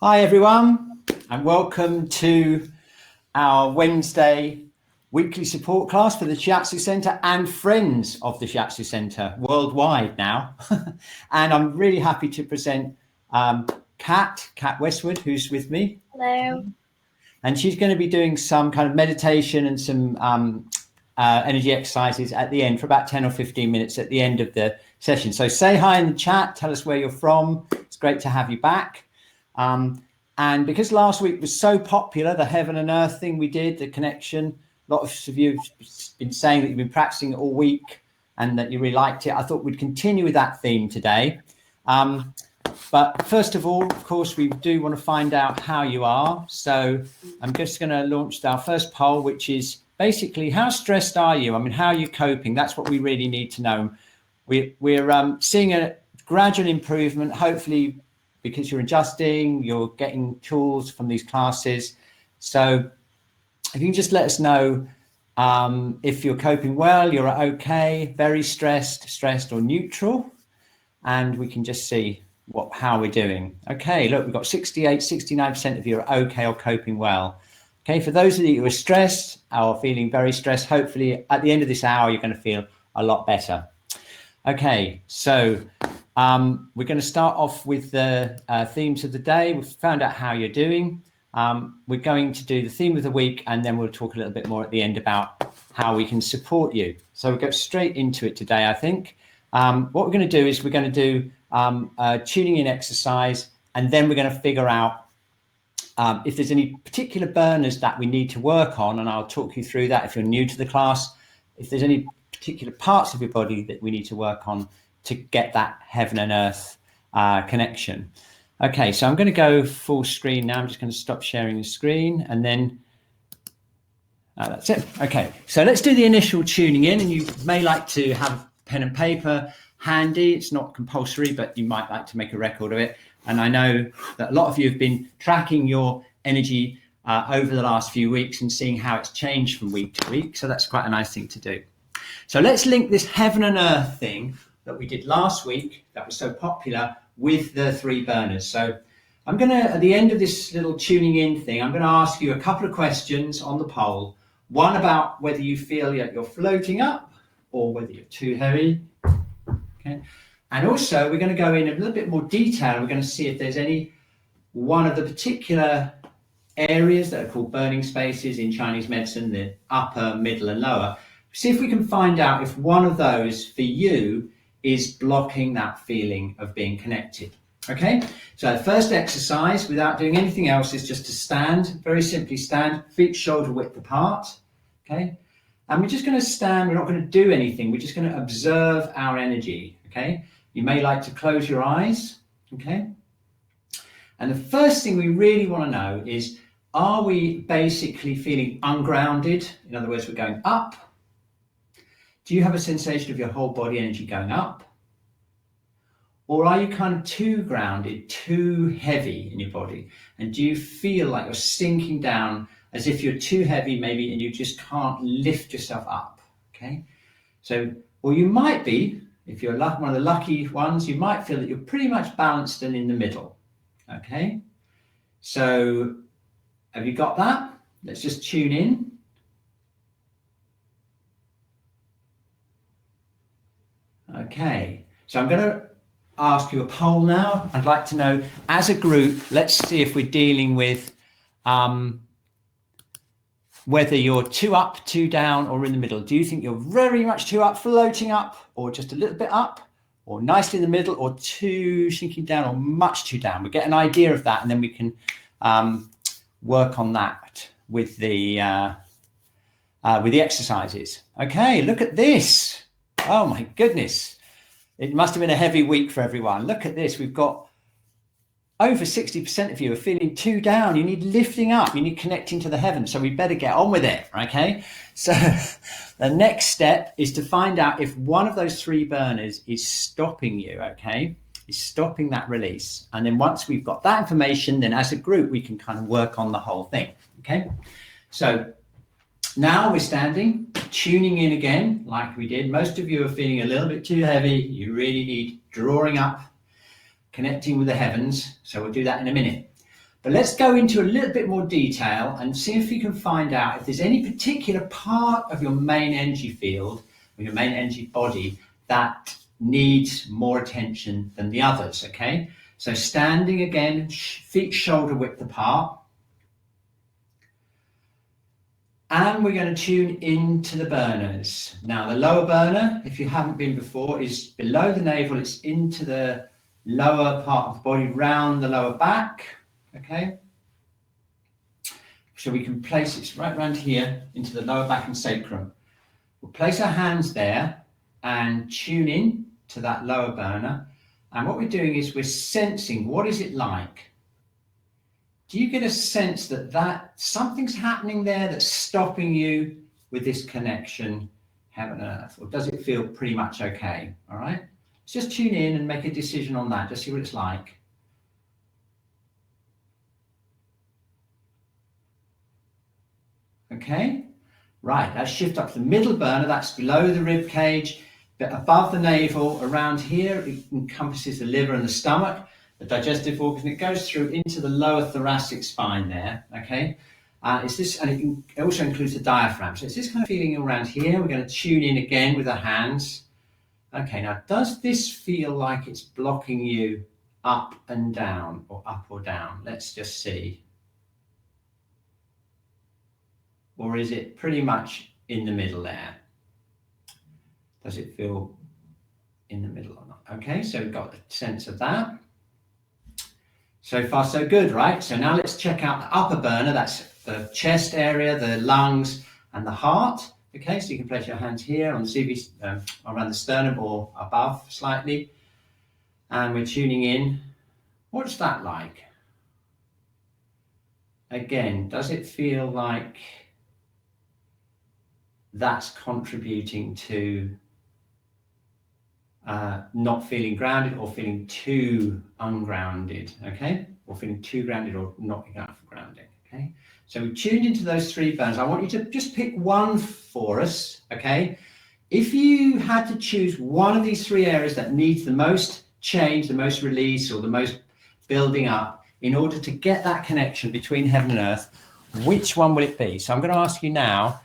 Hi everyone, and welcome to our Wednesday weekly support class for the Shiatsu Centre and friends of the Shiatsu Centre worldwide now. And I'm really happy to present Kat Westwood, who's with me. Hello. And she's going to be doing some kind of meditation and some energy exercises at the end for about 10 or 15 minutes at the end of the session. So say hi in the chat, tell us where you're from. It's great to have you back. And because last week was so popular, the heaven and earth thing we did, the connection, a lot of you have been saying that you've been practicing it all week and that you really liked it. I thought we'd continue with that theme today. But first of all, of course, we do want to find out how you are. So I'm just going to launch our first poll, which is basically, how stressed are you? I mean, how are you coping? That's what we really need to know. We're seeing a gradual improvement, hopefully, because you're adjusting, you're getting tools from these classes. So if you can just let us know if you're coping well, you're okay, very stressed or neutral, and we can just see how we're doing. Okay, look, we've got 69% of you are okay or coping well. Okay, for those of you who are stressed or feeling very stressed, hopefully at the end of this hour, you're going to feel a lot better. Okay, so we're going to start off with the themes of the day. We've found out how you're doing. We're going to do the theme of the week, and then we'll talk a little bit more at the end about how we can support you. So we'll go straight into it today, I think. What we're going to do is we're going to do a tuning in exercise, and then we're going to figure out if there's any particular burners that we need to work on, and I'll talk you through that if you're new to the class. If there's any particular parts of your body that we need to work on to get that heaven and earth connection. Okay, so I'm going to go full screen now. I'm just going to stop sharing the screen, and then that's it. Okay, so let's do the initial tuning in, and you may like to have pen and paper handy. It's not compulsory, but you might like to make a record of it. And I know that a lot of you have been tracking your energy over the last few weeks and seeing how it's changed from week to week. So that's quite a nice thing to do. So let's link this heaven and earth thing that we did last week that was so popular with the 3 burners. So I'm going to, at the end of this little tuning in thing, I'm going to ask you a couple of questions on the poll. One about whether you feel that you're floating up or whether you're too heavy. Okay. And also we're going to go in a little bit more detail. We're going to see if there's any one of the particular areas that are called burning spaces in Chinese medicine, the upper, middle and lower. See if we can find out if one of those for you is blocking that feeling of being connected. Okay, so the first exercise without doing anything else is just to stand, very simply stand, feet shoulder width apart. Okay, and we're just going to stand, we're not going to do anything, we're just going to observe our energy. Okay, you may like to close your eyes. Okay, and the first thing we really want to know is, are we basically feeling ungrounded? In other words, we're going up. Do you have a sensation of your whole body energy going up? Or are you kind of too grounded, too heavy in your body? And do you feel like you're sinking down as if you're too heavy maybe and you just can't lift yourself up? Okay. So, or you might be, if you're one of the lucky ones, you might feel that you're pretty much balanced and in the middle. Okay. So have you got that? Let's just tune in. Okay, so I'm going to ask you a poll now. I'd like to know, as a group, let's see if we're dealing with whether you're too up, too down, or in the middle. Do you think you're very much too up, floating up, or just a little bit up, or nicely in the middle, or too sinking down, or much too down? We'll get an idea of that, and then we can work on that with the exercises. Okay, look at this. Oh my goodness. It must have been a heavy week for everyone. Look at this. We've got over 60% of you are feeling too down. You need lifting up. You need connecting to the heavens. So we better get on with it. Okay. So the next step is to find out if one of those 3 burners is stopping you. Okay. Is stopping that release. And then once we've got that information, then as a group, we can kind of work on the whole thing. Okay. So now we're standing, tuning in again, like we did. Most of you are feeling a little bit too heavy. You really need drawing up, connecting with the heavens. So we'll do that in a minute. But let's go into a little bit more detail and see if you can find out if there's any particular part of your main energy field or your main energy body that needs more attention than the others, okay? So standing again, feet shoulder width apart. And we're going to tune into the burners. Now the lower burner, if you haven't been before, is below the navel. It's into the lower part of the body, round the lower back, okay? So we can place it right around here into the lower back and sacrum. We'll place our hands there and tune in to that lower burner. And what we're doing is we're sensing, what is it like? Do you get a sense that something's happening there that's stopping you with this connection, heaven and earth? Or does it feel pretty much okay? All right. Let's just tune in and make a decision on that. Just see what it's like. Okay. Right. Let's shift up to the middle burner. That's below the rib cage, but above the navel. Around here, it encompasses the liver and the stomach, the digestive organ. It goes through into the lower thoracic spine there, okay? It's this, and it also includes the diaphragm. So it's this kind of feeling around here. We're going to tune in again with our hands. Okay, now does this feel like it's blocking you up and down, or up or down? Let's just see. Or is it pretty much in the middle there? Does it feel in the middle or not? Okay, so we've got a sense of that. So far, so good, right? So now let's check out the upper burner. That's the chest area, the lungs, and the heart. Okay, so you can place your hands here on the CV, around the sternum or above slightly. And we're tuning in. What's that like? Again, does it feel like that's contributing to not feeling grounded or feeling too ungrounded, okay? Or feeling too grounded or not enough grounding, okay? So we've tuned into those three burners. I want you to just pick one for us, okay? If you had to choose one of these three areas that needs the most change, the most release, or the most building up in order to get that connection between heaven and earth, which one will it be? So I'm going to ask you now,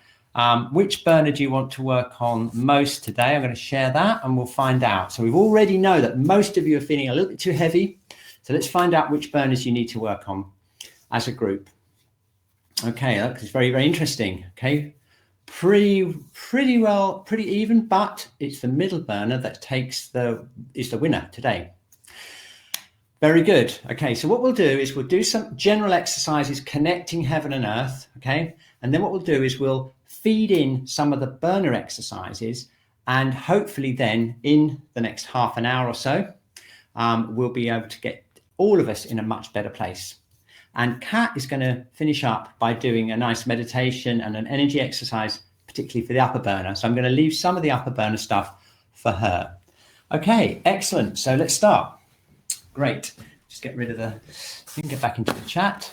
which burner do you want to work on most today? I'm going to share that and we'll find out. So we already know that most of you are feeling a little bit too heavy. So let's find out which burners you need to work on as a group. Okay, that's very, very interesting. Okay, pretty even, but it's the middle burner that is the winner today. Very good. Okay, so what we'll do is we'll do some general exercises connecting heaven and earth. Okay, and then what we'll do is we'll feed in some of the burner exercises, and hopefully then in the next half an hour or so, we'll be able to get all of us in a much better place. And Kat is going to finish up by doing a nice meditation and an energy exercise, particularly for the upper burner. So I'm going to leave some of the upper burner stuff for her. Okay, excellent. So let's start. Great. Just get rid of the thing, get back into the chat.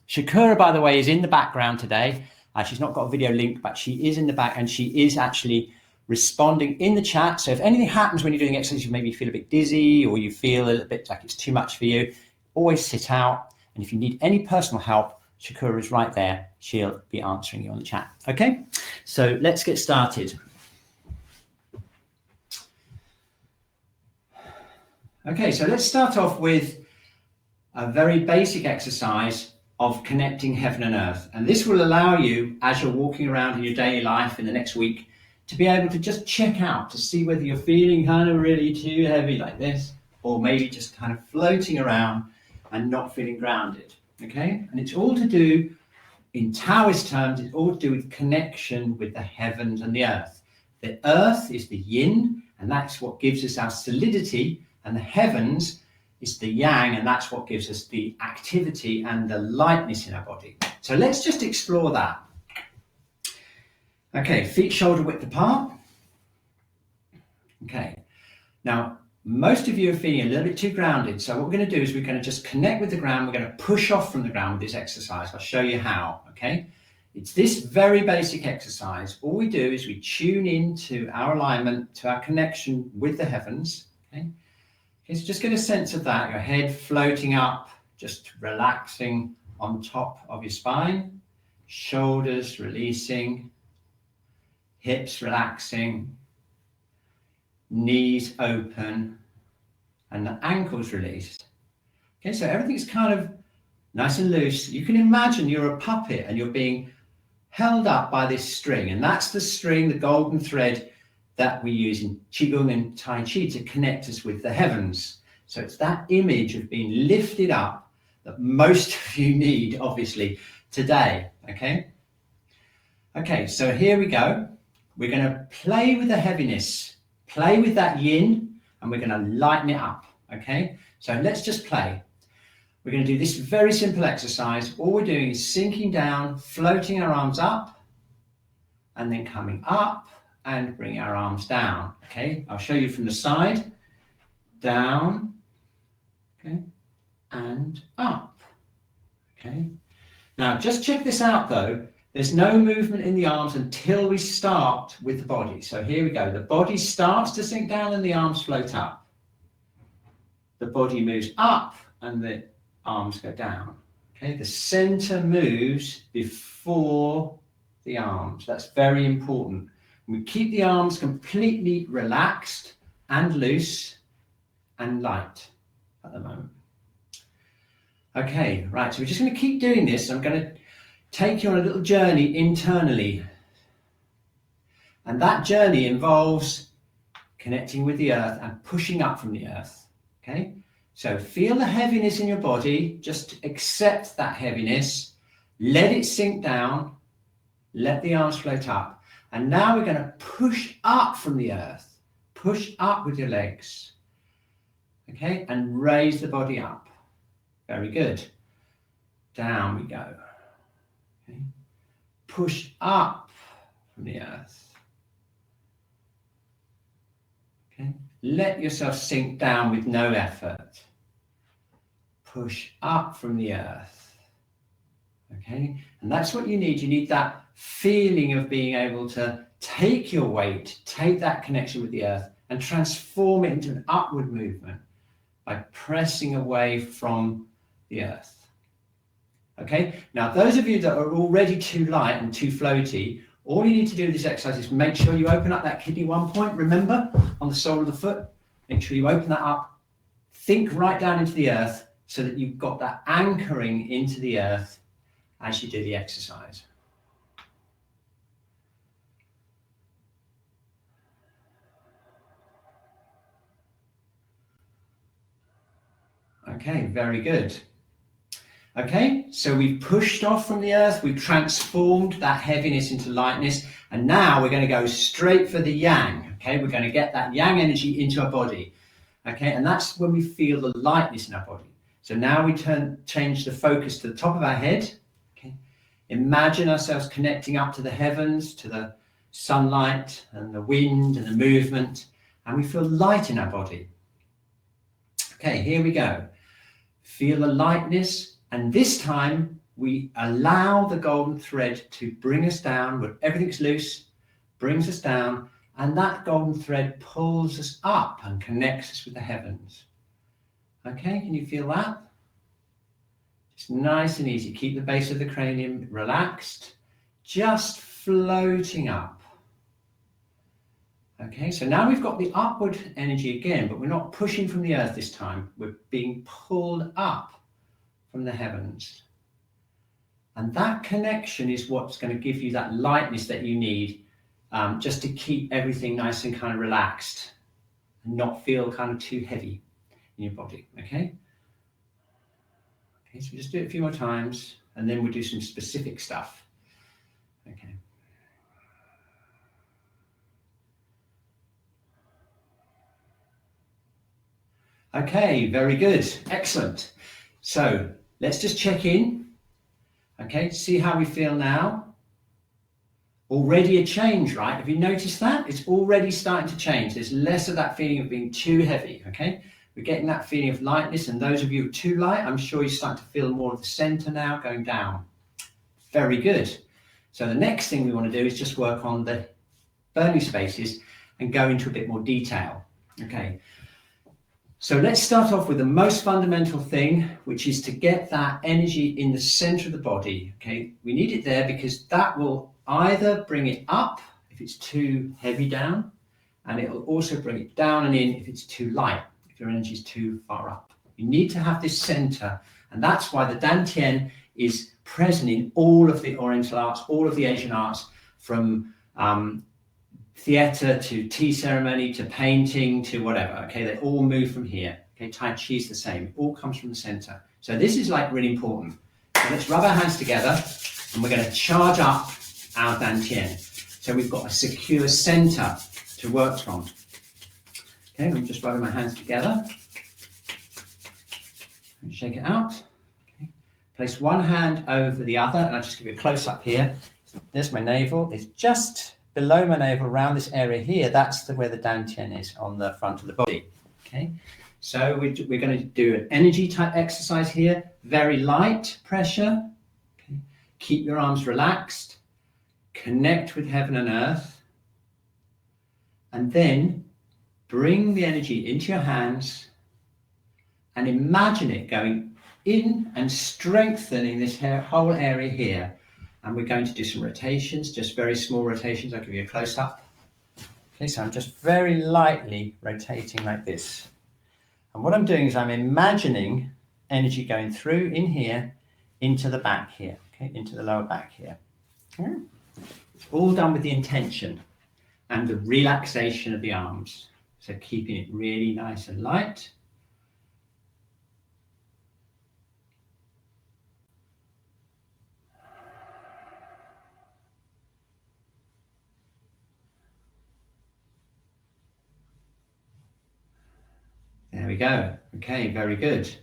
Shakura, by the way, is in the background today. She's not got a video link, but she is in the back and she is actually responding in the chat. So if anything happens when you're doing exercise, you maybe feel a bit dizzy or you feel a little bit like it's too much for you, always sit out. And if you need any personal help, Shakura is right there. She'll be answering you on the chat. Okay, so let's get started. Okay, so let's start off with a very basic exercise of connecting heaven and earth. And this will allow you, as you're walking around in your daily life in the next week, to be able to just check out to see whether you're feeling kind of really too heavy like this, or maybe just kind of floating around and not feeling grounded, okay? And it's all to do, in Taoist terms, it's all to do with connection with the heavens and the earth. The earth is the yin, and that's what gives us our solidity, and the heavens is the yang, and that's what gives us the activity and the lightness in our body. So let's just explore that. Okay, feet shoulder width apart. Okay, now most of you are feeling a little bit too grounded. So what we're going to do is we're going to just connect with the ground. We're going to push off from the ground with this exercise. I'll show you how, okay? It's this very basic exercise. All we do is we tune into our alignment, to our connection with the heavens, okay? Okay, so just get a sense of that, your head floating up just relaxing on top of your spine, shoulders releasing, hips relaxing, knees open, and the ankles released. Okay, so everything's kind of nice and loose. You can imagine you're a puppet and you're being held up by this string, and that's the string, the golden thread that we use in Qigong and Tai Chi to connect us with the heavens. So it's that image of being lifted up that most of you need, obviously, today, okay? Okay, so here we go. We're going to play with the heaviness, play with that yin, and we're going to lighten it up, okay? So let's just play. We're going to do this very simple exercise. All we're doing is sinking down, floating our arms up, and then coming up and bring our arms down, okay? I'll show you from the side. Down, okay, and up, okay? Now, just check this out, though. There's no movement in the arms until we start with the body. So here we go. The body starts to sink down and the arms float up. The body moves up and the arms go down. Okay, the center moves before the arms. That's very important. We keep the arms completely relaxed and loose and light at the moment. Okay, right, so we're just going to keep doing this. I'm going to take you on a little journey internally. And that journey involves connecting with the earth and pushing up from the earth. Okay, so feel the heaviness in your body, just accept that heaviness, let it sink down, let the arms float up. And now we're going to push up from the earth, push up with your legs, okay, and raise the body up. Very good. Down we go. Okay. Push up from the earth. Okay. Let yourself sink down with no effort. Push up from the earth. Okay, and that's what you need. You need that feeling of being able to take your weight, take that connection with the earth and transform it into an upward movement by pressing away from the earth. Okay, now those of you that are already too light and too floaty, all you need to do with this exercise is make sure you open up that kidney 1 point, remember, on the sole of the foot. Make sure you open that up, think right down into the earth so that you've got that anchoring into the earth as you do the exercise. Okay, very good. Okay, so we've pushed off from the earth, we've transformed that heaviness into lightness, and now we're going to go straight for the yang. Okay, we're going to get that yang energy into our body. Okay, and that's when we feel the lightness in our body. So now we change the focus to the top of our head. Okay, imagine ourselves connecting up to the heavens, to the sunlight and the wind and the movement, and we feel light in our body. Okay, here we go. Feel the lightness, and this time we allow the golden thread to bring us down, where everything's loose, brings us down, and that golden thread pulls us up and connects us with the heavens. Okay, can you feel that? It's nice and easy. Keep the base of the cranium relaxed, just floating up. Okay, so now we've got the upward energy again, but we're not pushing from the earth this time. We're being pulled up from the heavens. And that connection is what's going to give you that lightness that you need, just to keep everything nice and kind of relaxed and not feel kind of too heavy in your body, okay? Okay, so just do it a few more times and then we'll do some specific stuff, okay? Okay, very good, excellent. So let's just check in, okay, see how we feel now. Already a change, right? Have you noticed that? It's already starting to change. There's less of that feeling of being too heavy, okay? We're getting that feeling of lightness, and those of you who are too light, I'm sure you're starting to feel more of the center now going down. Very good. So the next thing we want to do is just work on the burning spaces and go into a bit more detail, okay? So let's start off with the most fundamental thing, which is to get that energy in the center of the body. Okay, we need it there because that will either bring it up if it's too heavy down, and it will also bring it down and in if it's too light, if your energy is too far up. You need to have this center, and that's why the Dantian is present in all of the Oriental arts, all of the Asian arts, from theatre to tea ceremony to painting to whatever. Okay, they all move from here. Okay, Tai Chi is the same. It all comes from the center. So this is like really important. So let's rub our hands together, and we're going to charge up our Dantian. So we've got a secure center to work from. Okay, I'm just rubbing my hands together. And shake it out. Okay. Place one hand over the other, and I'll just give you a close up here. There's my navel. It's just below my navel, around this area here. That's where the Dantian is, on the front of the body. Okay, so we're going to do an energy type exercise here. Very light pressure. Okay. Keep your arms relaxed. Connect with heaven and earth. And then bring the energy into your hands and imagine it going in and strengthening this whole area here. And we're going to do some rotations, just very small rotations. I'll give you a close-up. Okay, so I'm just very lightly rotating like this. And what I'm doing is I'm imagining energy going through in here, into the back here, okay, into the lower back here. Okay. It's all done with the intention and the relaxation of the arms. So keeping it really nice and light. There we go. Okay, very good.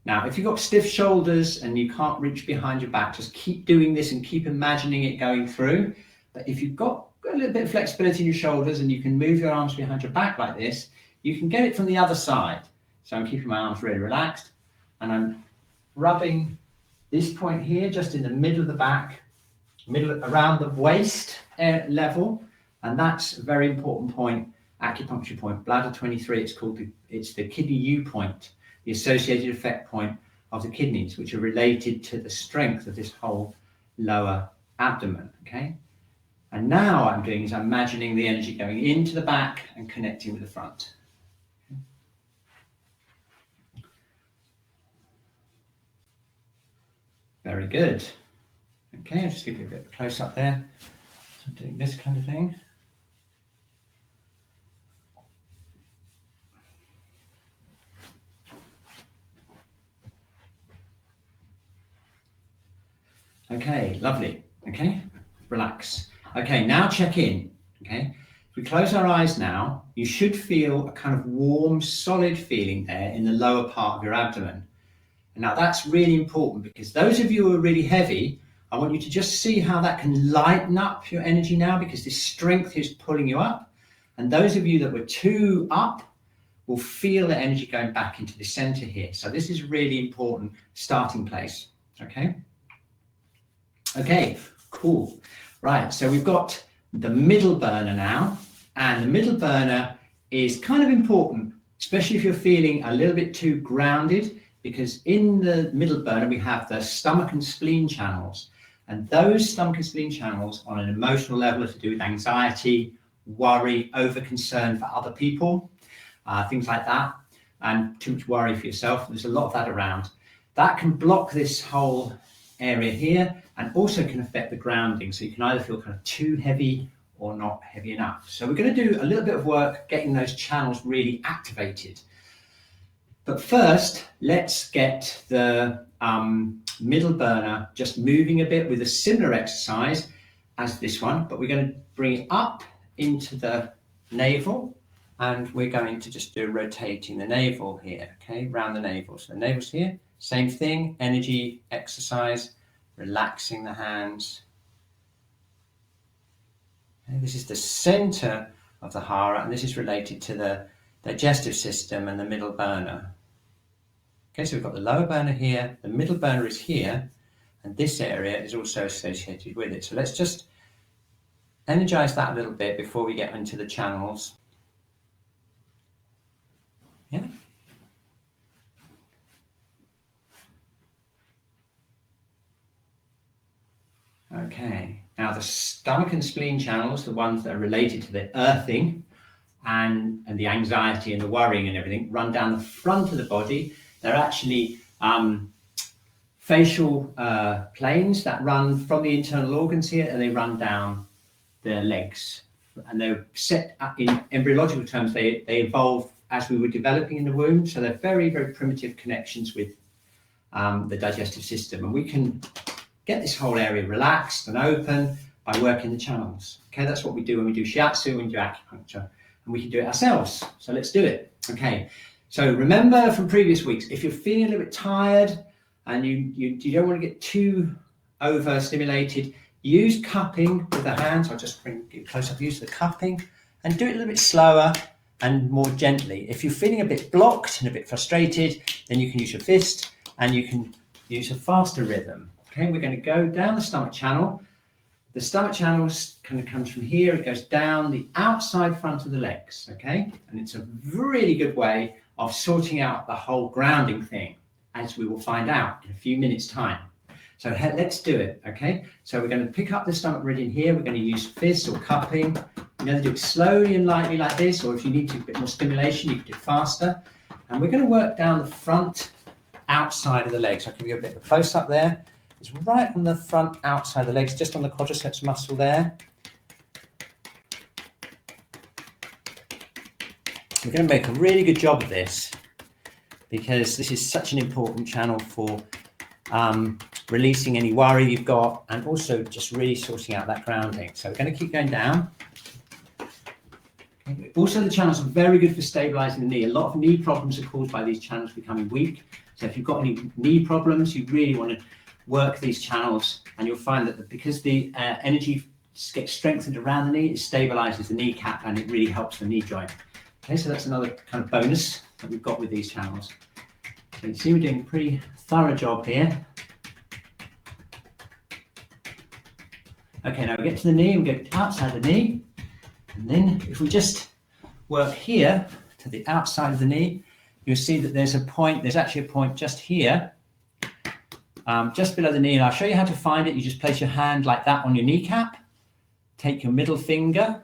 Now, if you've got stiff shoulders and you can't reach behind your back, just keep doing this and keep imagining it going through. But if you've got a little bit of flexibility in your shoulders and you can move your arms behind your back like this, you can get it from the other side. So I'm keeping my arms really relaxed, and I'm rubbing this point here just in the middle of the back, around the waist level, and that's a very important point. Acupuncture point, bladder 23. It's the kidney U point, the associated effect point of the kidneys, which are related to the strength of this whole lower abdomen. Okay, and now what I'm doing is I'm imagining the energy going into the back and connecting with the front. Okay. Very good. Okay, I'll just give you a bit of a close up there. So I'm doing this kind of thing. Okay, lovely. Okay, relax. Okay, now check in. Okay, if we close our eyes now, you should feel a kind of warm, solid feeling there in the lower part of your abdomen. And now that's really important, because those of you who are really heavy, I want you to just see how that can lighten up your energy now, because this strength is pulling you up. And those of you that were too up will feel the energy going back into the center here. So this is a really important starting place. Okay. Okay, cool. Right, so we've got the middle burner now, and the middle burner is kind of important, especially if you're feeling a little bit too grounded, because in the middle burner we have the stomach and spleen channels, and those stomach and spleen channels on an emotional level are to do with anxiety, worry, over concern for other people, things like that, and too much worry for yourself. There's a lot of that around. That can block this whole area here, and also can affect the grounding. So you can either feel kind of too heavy or not heavy enough. So we're going to do a little bit of work getting those channels really activated. But first, let's get the middle burner just moving a bit with a similar exercise as this one, but we're going to bring it up into the navel, and we're going to just do rotating the navel here, okay, around the navel. So the navel's here, same thing, energy exercise, relaxing the hands. Okay, this is the center of the hara, and this is related to the digestive system and the middle burner. Okay, so we've got the lower burner here, the middle burner is here, and this area is also associated with it. So let's just energize that a little bit before we get into the channels. Yeah, Okay, now the stomach and spleen channels, the ones that are related to the earthing and the anxiety and the worrying and everything, run down the front of the body. They're actually facial planes that run from the internal organs here, and they run down the legs. And they're set up in embryological terms, they evolve as we were developing in the womb. So they're very, very primitive connections with the digestive system. And we can get this whole area relaxed and open by working the channels. Okay, that's what we do when we do shiatsu, when we do acupuncture, and we can do it ourselves. So let's do it. Okay, so remember from previous weeks, if you're feeling a little bit tired and you don't want to get too overstimulated, use cupping with the hands. I'll just bring it close up, use the cupping and do it a little bit slower and more gently. If you're feeling a bit blocked and a bit frustrated, then you can use your fist and you can use a faster rhythm. Okay, we're going to go down the stomach channel. The stomach channel kind of comes from here, it goes down the outside front of the legs, okay? And it's a really good way of sorting out the whole grounding thing, as we will find out in a few minutes' time. So let's do it, okay? So we're going to pick up the stomach meridian here. We're going to use fist or cupping. You know, do it slowly and lightly like this, or if you need to a bit more stimulation, you can do it faster. And we're going to work down the front outside of the legs. So I can give you a bit of a close up there. It's right on the front outside of the legs, just on the quadriceps muscle there. We're going to make a really good job of this because this is such an important channel for releasing any worry you've got and also just really sorting out that grounding. So we're going to keep going down. Okay. Also, the channels are very good for stabilizing the knee. A lot of knee problems are caused by these channels becoming weak. So if you've got any knee problems, you really want to work these channels, and you'll find that because the energy gets strengthened around the knee, it stabilizes the kneecap and it really helps the knee joint. Okay, so that's another kind of bonus that we've got with these channels. So you see we're doing a pretty thorough job here. Okay, now we get to the knee, we go outside the knee, and then if we just work here to the outside of the knee, you'll see that there's a point, there's actually a point just here, just below the knee, and I'll show you how to find it. You just place your hand like that on your kneecap, take your middle finger,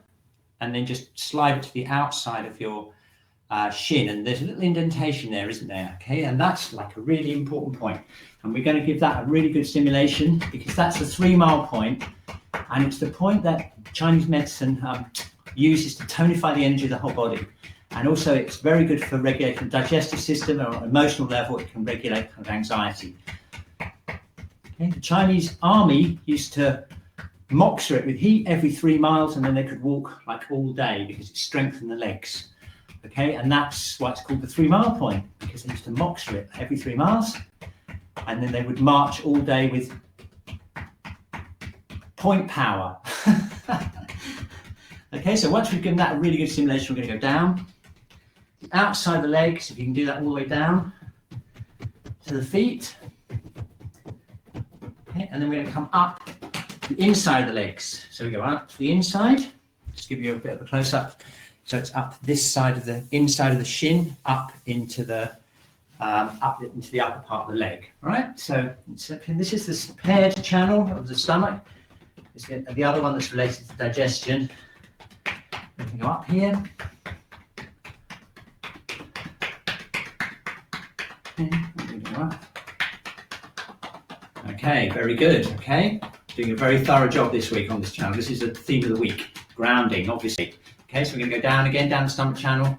and then just slide it to the outside of your shin, and there's a little indentation there, isn't there? Okay, and that's like a really important point, and we're going to give that a really good stimulation because that's the 3 mile point, and it's the point that Chinese medicine uses to tonify the energy of the whole body. And also it's very good for regulating the digestive system, or on an emotional level it can regulate kind of anxiety. Okay. The Chinese army used to moxer it with heat every 3 miles, and then they could walk like all day because it strengthened the legs. Okay, and that's why it's called the 3 mile point, because they used to moxer it every 3 miles, and then they would march all day with point power. Okay, so once we've given that a really good stimulation, we're going to go down outside the legs, if you can do that all the way down to the feet. Okay, and then we're going to come up the inside of the legs. So we go up to the inside, just give you a bit of a close up. So it's up this side of the inside of the shin, up into the upper part of the leg. All right, so this is the paired channel of the stomach. The other one that's related to digestion. We can go up here. Okay, very good. Okay, doing a very thorough job this week on this channel. This is the theme of the week, grounding, obviously. Okay, so we're going to go down again, down the stomach channel.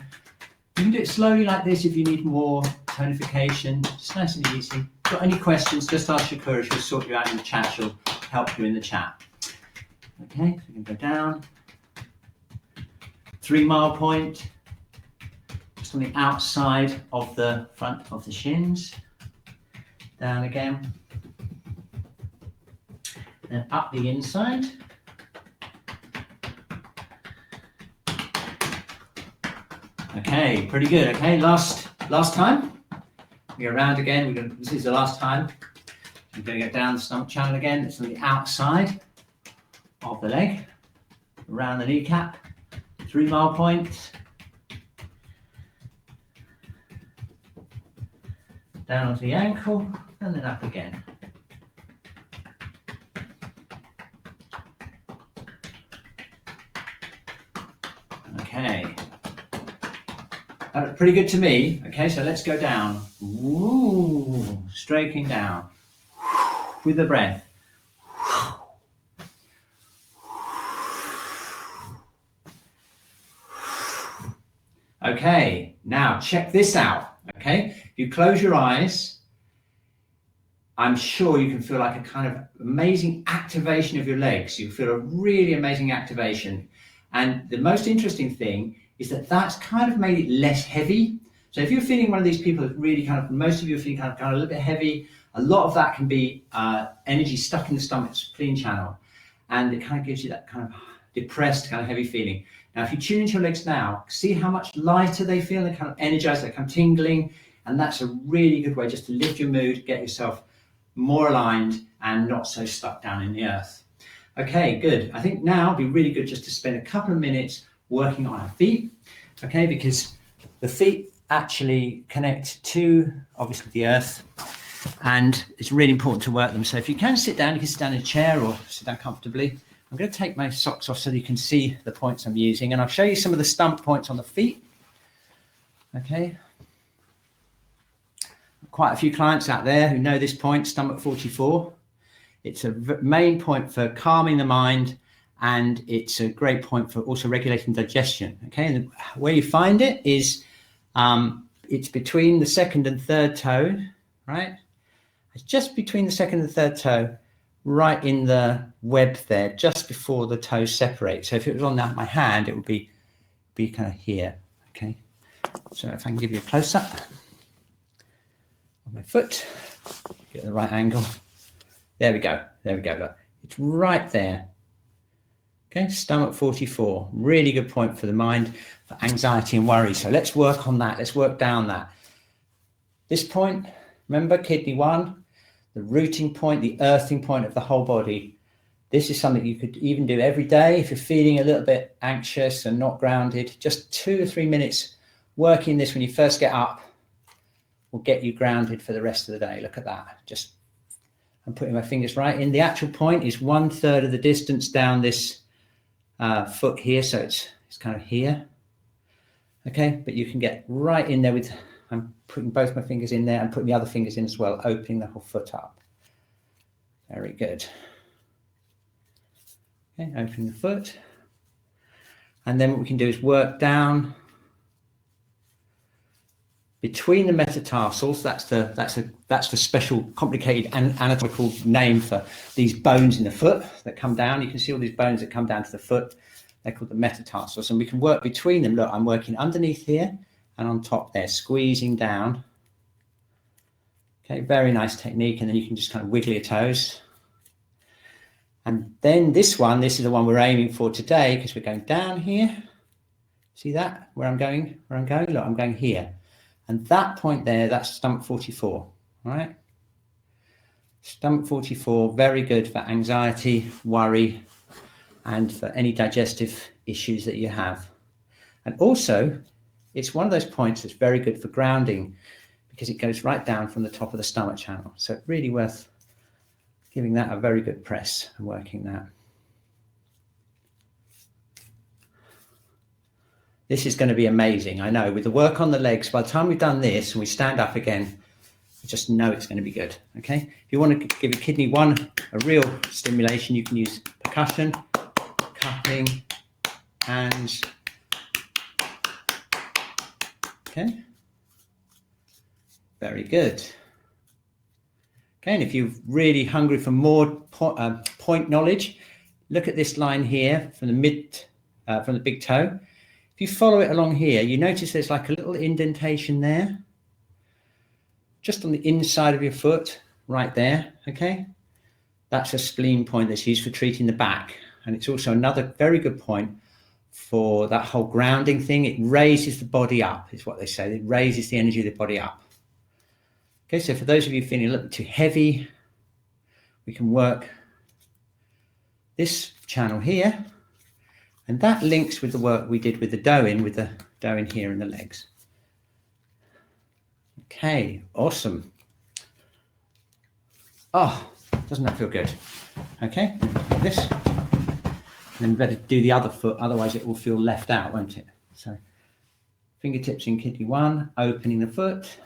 You can do it slowly like this if you need more tonification. Just nice and easy. If you've got any questions, just ask Shakura. She'll sort you out in the chat. She'll help you in the chat. Okay, so we can go down. 3 mile point, just on the outside of the front of the shins. Down again. Then up the inside. Okay, pretty good. Okay, last time. We go around again. This is the last time. We're going to go down the stomach channel again. It's on the outside of the leg, around the kneecap. 3 mile point. Down onto the ankle, and then up again. That looks pretty good to me. Okay, so let's go down. Ooh, stroking down with the breath. Okay, now check this out. Okay, if you close your eyes, I'm sure you can feel like a kind of amazing activation of your legs. You feel a really amazing activation. And the most interesting thing is that that's kind of made it less heavy. So if you're feeling one of these people that really kind of, most of you are feeling kind of a little bit heavy, a lot of that can be energy stuck in the stomach spleen channel. And it kind of gives you that kind of depressed, kind of heavy feeling. Now, if you tune into your legs now, see how much lighter they feel, they're kind of energized, they're kind of tingling. And that's a really good way just to lift your mood, get yourself more aligned and not so stuck down in the earth. Okay, good. I think now it'd be really good just to spend a couple of minutes working on our feet, okay, because the feet actually connect to, obviously, the earth, and it's really important to work them. So if you can sit down, you can sit down in a chair or sit down comfortably. I'm going to take my socks off so that you can see the points I'm using, and I'll show you some of the stump points on the feet, okay. Quite a few clients out there who know this point, stomach 44. It's a main point for calming the mind, and it's a great point for also regulating digestion. Okay, and where you find it is it's between the second and third toe, right? It's just between the second and third toe, right in the web there, just before the toes separate. So if it was on my hand, it would be kind of here. Okay, so if I can give you a close up. My foot, get the right angle. There we go. Look, it's right there. Okay, stomach 44, really good point for the mind, for anxiety and worry. So let's work on that. Let's work down that. This point, remember, kidney 1, the rooting point, the earthing point of the whole body. This is something you could even do every day if you're feeling a little bit anxious and not grounded. Just 2 or 3 minutes working this when you first get up will get you grounded for the rest of the day. Look at that. Just, I'm putting my fingers right in. The actual point is 1/3 of the distance down this foot here. So it's kind of here. Okay, but you can get right in there with, I'm putting both my fingers in there and putting the other fingers in as well, opening the whole foot up. Very good. Okay, opening the foot. And then what we can do is work down between the metatarsals. That's the special complicated anatomical name for these bones in the foot that come down. You can see all these bones that come down to the foot. They're called the metatarsals, and we can work between them. Look, I'm working underneath here and on top there, squeezing down. Okay, very nice technique. And then you can just kind of wiggle your toes. And then this is the one we're aiming for today, because we're going down here. See that? Where I'm going? Look, I'm going here. And that point there, that's stomach 44, all right? Stomach 44, very good for anxiety, worry, and for any digestive issues that you have. And also, it's one of those points that's very good for grounding, because it goes right down from the top of the stomach channel. So it's really worth giving that a very good press and working that. This is going to be amazing. I know, with the work on the legs, by the time we've done this and we stand up again, I just know it's going to be good. Okay. If you want to give your kidney 1 a real stimulation, you can use percussion, cupping, hands. Okay. Very good. Okay. And if you're really hungry for more point knowledge, look at this line here from the big toe. If you follow it along here, you notice there's like a little indentation there, just on the inside of your foot, right there, okay? That's a spleen point that's used for treating the back. And it's also another very good point for that whole grounding thing. It raises the body up, is what they say. It raises the energy of the body up. Okay, so for those of you feeling a little bit too heavy, we can work this channel here. And that links with the work we did with the dough in here in the legs. Okay, awesome. Oh, doesn't that feel good? Okay, like this. And then better do the other foot, otherwise it will feel left out, won't it? So Fingertips in kidney 1, opening the foot.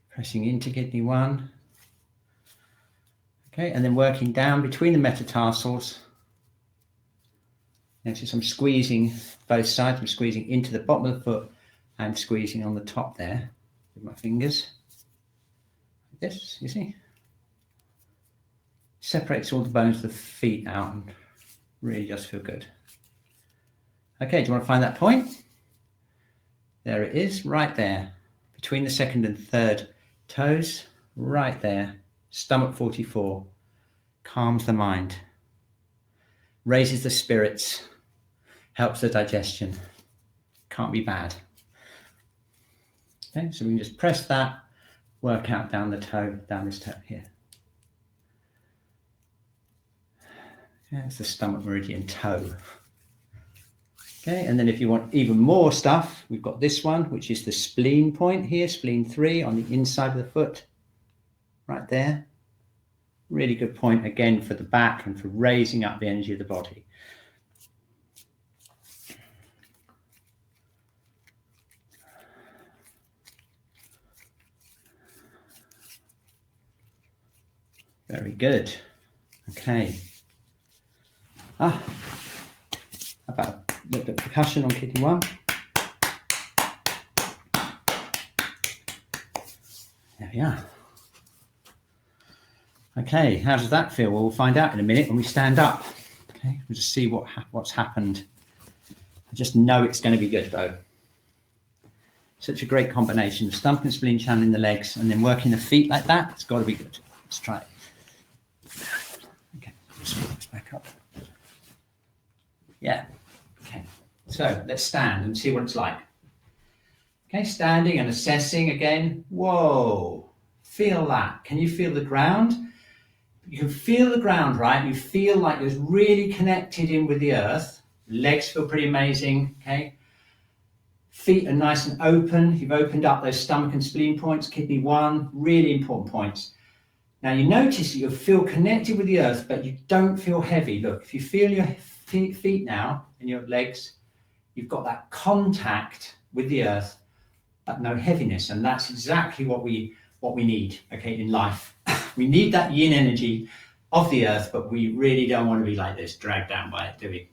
Pressing into kidney 1. Okay, and then working down between the metatarsals. Notice I'm squeezing both sides. I'm squeezing into the bottom of the foot and squeezing on the top there with my fingers. Like this, you see? Separates all the bones of the feet out and really does feel good. Okay, do you want to find that point? There it is, right there, between the second and third toes, right there. Stomach 44, calms the mind, raises the spirits, helps the digestion. Can't be bad. Okay, so we can just press that, work out down the toe, down this toe here. Yeah, it's the stomach meridian toe. Okay, and then if you want even more stuff, we've got this one, which is the spleen point here, spleen 3 on the inside of the foot. Right there. Really good point again for the back and for raising up the energy of the body. Very good. Okay. How about a little bit of percussion on kidney 1? There we are. Okay, how does that feel? Well, we'll find out in a minute when we stand up. Okay, we'll just see what's happened. I just know it's going to be good though. Such a great combination of stomach and spleen channel in the legs and then working the feet like that. It's got to be good. Let's try it. Okay, let's put this back up. Yeah, okay. So let's stand and see what it's like. Okay, standing and assessing again. Whoa, feel that. Can you feel the ground? You can feel the ground, right? You feel like it's really connected in with the earth. Legs feel pretty amazing, okay? Feet are nice and open. You've opened up those stomach and spleen points, kidney 1, really important points. Now you notice that you feel connected with the earth, but you don't feel heavy. Look, if you feel your feet now and your legs, you've got that contact with the earth, but no heaviness. And that's exactly what we need, okay, in life. We need that yin energy of the earth, but we really don't want to be like this, dragged down by it, do we?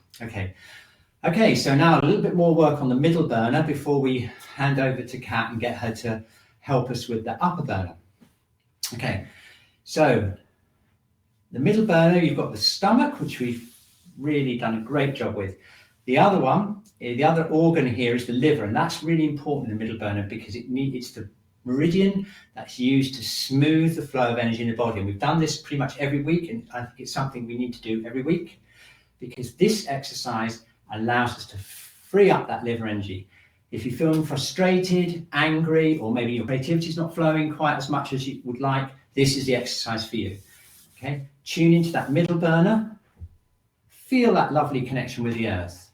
Okay, so now a little bit more work on the middle burner before we hand over to Kat and get her to help us with the upper burner. Okay, so the middle burner, you've got the stomach, which we've really done a great job with. The other one, the other organ here is the liver, and that's really important in the middle burner because it's the meridian that's used to smooth the flow of energy in the body. And we've done this pretty much every week, and I think it's something we need to do every week because this exercise allows us to free up that liver energy. If you're feeling frustrated, angry, or maybe your creativity is not flowing quite as much as you would like, this is the exercise for you. Okay, tune into that middle burner. Feel that lovely connection with the earth.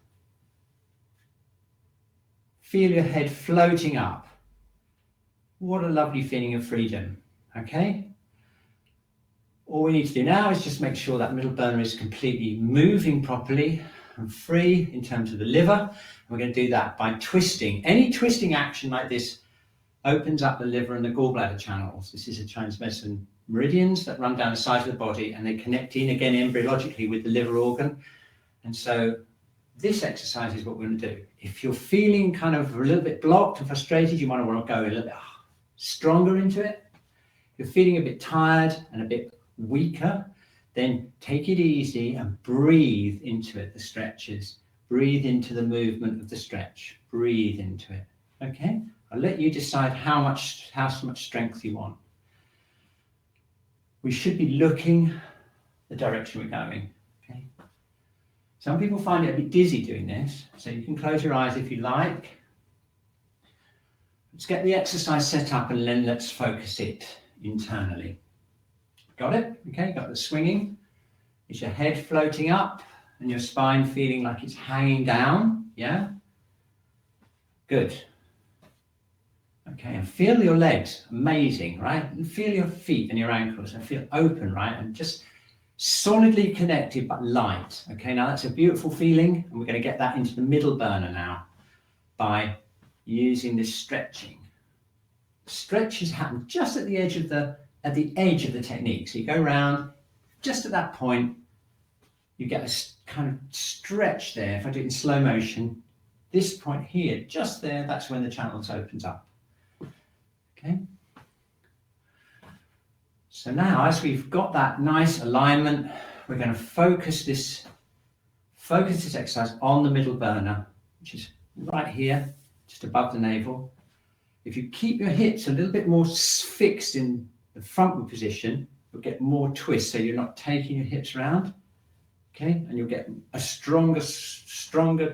Feel your head floating up. What a lovely feeling of freedom, okay? All we need to do now is just make sure that middle burner is completely moving properly and free in terms of the liver. And we're going to do that by twisting. Any twisting action like this opens up the liver and the gallbladder channels. This is a Chinese medicine meridians that run down the side of the body and they connect in again embryologically with the liver organ. And so this exercise is what we're going to do. If you're feeling kind of a little bit blocked and frustrated, you might want to go a little bit stronger into it. If you're feeling a bit tired and a bit weaker, then take it easy and breathe into it, the stretches. Breathe into the movement of the stretch. Breathe into it. Okay? I'll let you decide how much strength you want. We should be looking the direction we're going. Okay? Some people find it a bit dizzy doing this, so you can close your eyes if you like. Let's get the exercise set up and then let's focus it internally. Got it? Okay, got the swinging. Is your head floating up and your spine feeling like it's hanging down? Yeah? Good. Okay, and feel your legs. Amazing, right? And feel your feet and your ankles and feel open, right? And just solidly connected but light. Okay, now that's a beautiful feeling, and we're going to get that into the middle burner now by using this stretching. Stretches happen just at the edge of the technique. So you go around just at that point, you get a kind of stretch there. If I do it in slow motion, this point here, just there, that's when the channel opens up. Okay. So now, as we've got that nice alignment, we're going to focus this exercise on the middle burner, which is right here, just above the navel. If you keep your hips a little bit more fixed in the frontal position, you'll get more twist, so you're not taking your hips around, okay? And you'll get a stronger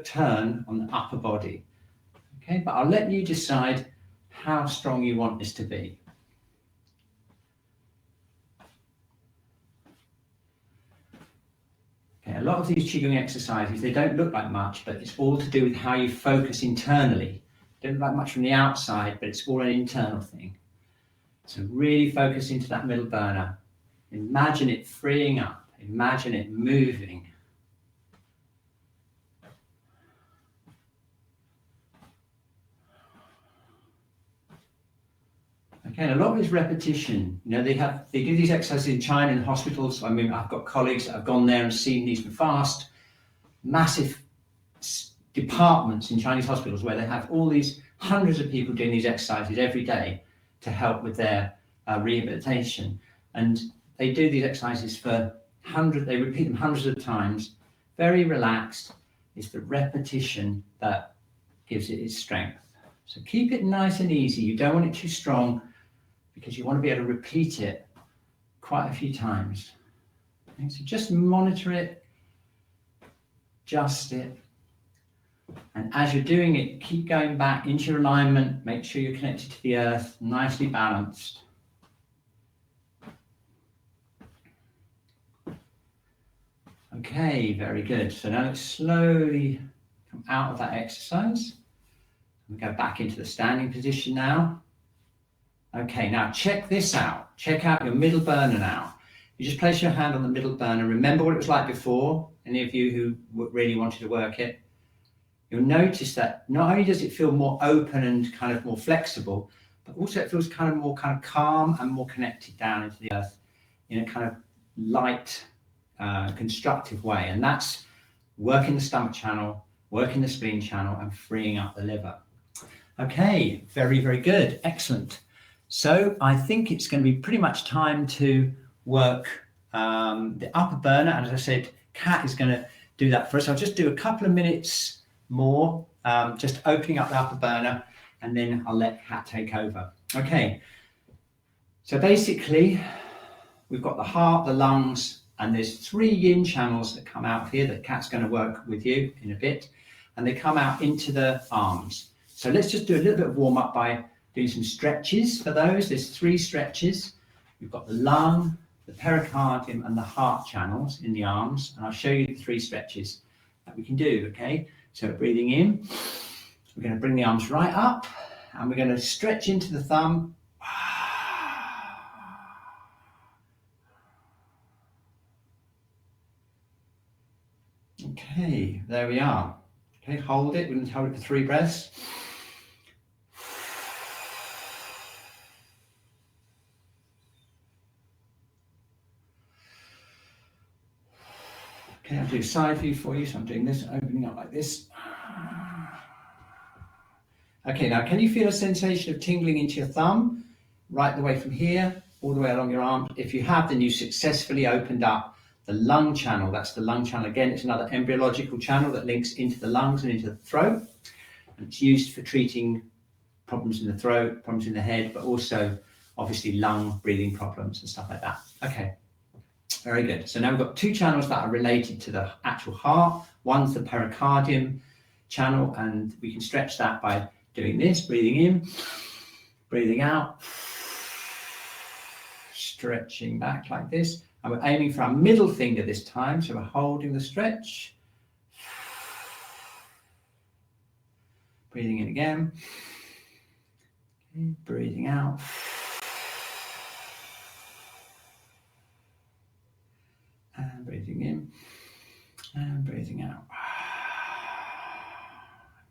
turn on the upper body, okay? But I'll let you decide how strong you want this to be. Okay, a lot of these Qigong exercises, they don't look like much, but it's all to do with how you focus internally. Don't look like much from the outside, but it's all an internal thing. So really focus into that middle burner. Imagine it freeing up. Imagine it moving. Okay, and a lot of it is repetition. You know, they do these exercises in China in hospitals. I mean, I've got colleagues that have gone there and seen these fast, massive departments in Chinese hospitals where they have all these hundreds of people doing these exercises every day to help with their rehabilitation. And they do these exercises they repeat them hundreds of times, very relaxed. It's the repetition that gives it its strength. So keep it nice and easy. You don't want it too strong because you want to be able to repeat it quite a few times. Okay, so just monitor it, adjust it. And as you're doing it, keep going back into your alignment. Make sure you're connected to the earth, nicely balanced. Okay, very good. So now let's slowly come out of that exercise. We go back into the standing position now. Okay, now check this out. Check out your middle burner now. You just place your hand on the middle burner. Remember what it was like before, any of you who really wanted to work it. You'll notice that not only does it feel more open and kind of more flexible, but also it feels more calm and more connected down into the earth in a kind of light, constructive way. And that's working the stomach channel, working the spleen channel, and freeing up the liver. Okay, very, very good. Excellent. So I think it's going to be pretty much time to work the upper burner. And as I said, Kat is going to do that for us. I'll just do a couple of minutes more, just opening up the upper burner, and then I'll let Kat take over. Okay, so basically we've got the heart, the lungs, and there's 3 yin channels that come out here that Kat's going to work with you in a bit, and they come out into the arms. So let's just do a little bit of warm up by doing some stretches for those. There's 3 stretches. We've got the lung, the pericardium, and the heart channels in the arms, and I'll show you the 3 stretches that we can do. Okay, so breathing in, we're going to bring the arms right up, and we're going to stretch into the thumb. Okay, there we are. Okay, hold it. We're going to hold it for 3 breaths. Okay, I'll do a side view for you. So I'm doing this, opening up like this. Okay, now can you feel a sensation of tingling into your thumb, right the way from here, all the way along your arm? If you have, then you successfully opened up the lung channel. That's the lung channel. Again, it's another embryological channel that links into the lungs and into the throat. And it's used for treating problems in the throat, problems in the head, but also obviously lung breathing problems and stuff like that. Okay, very good. So now we've got 2 channels that are related to the actual heart. One's the pericardium channel, and we can stretch that by doing this, breathing in, breathing out, stretching back like this. And we're aiming for our middle finger this time, so we're holding the stretch. Breathing in again. Okay, breathing out. Breathing in and breathing out.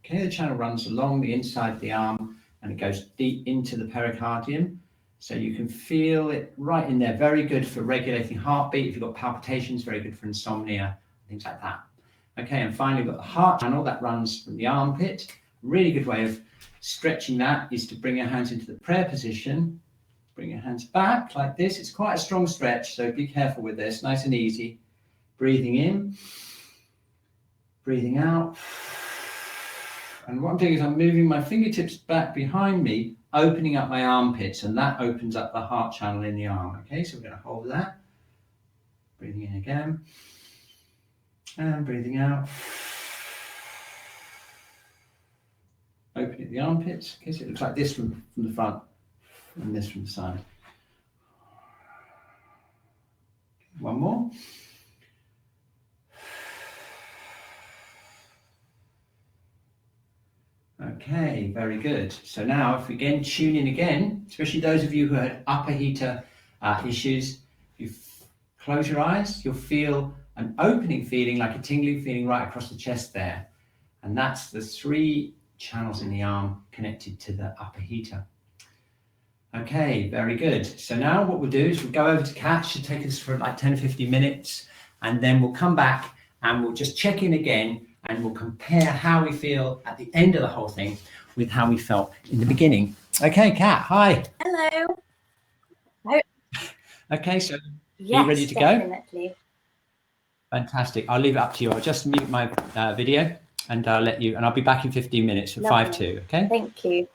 Okay, the channel runs along the inside of the arm and it goes deep into the pericardium. So you can feel it right in there. Very good for regulating heartbeat. If you've got palpitations, very good for insomnia, things like that. Okay, and finally we've got the heart channel that runs from the armpit. Really good way of stretching that is to bring your hands into the prayer position. Bring your hands back like this. It's quite a strong stretch, so be careful with this. Nice and easy. Breathing in, breathing out. And what I'm doing is I'm moving my fingertips back behind me, opening up my armpits, and that opens up the heart channel in the arm. Okay, so we're going to hold that. Breathing in again. And breathing out. Opening the armpits. Okay, so it looks like this from the front and this from the side. One more. Okay, very good. So now if we again tune in again, especially those of you who had upper heater issues, you close your eyes, you'll feel an opening feeling, like a tingling feeling right across the chest there. And that's the 3 channels in the arm connected to the upper heater. Okay, very good. So now what we'll do is we'll go over to Kat. Should take us for like 10 or 15 minutes, and then we'll come back and we'll just check in again and we'll compare how we feel at the end of the whole thing with how we felt in the beginning. Okay, Kat, hi. Hello. Okay, so yes, are you ready to definitely. go? Fantastic. I'll leave it up to you. I'll just mute my video and I'll let you, and I'll be back in 15 minutes for 5-2, okay? Thank you.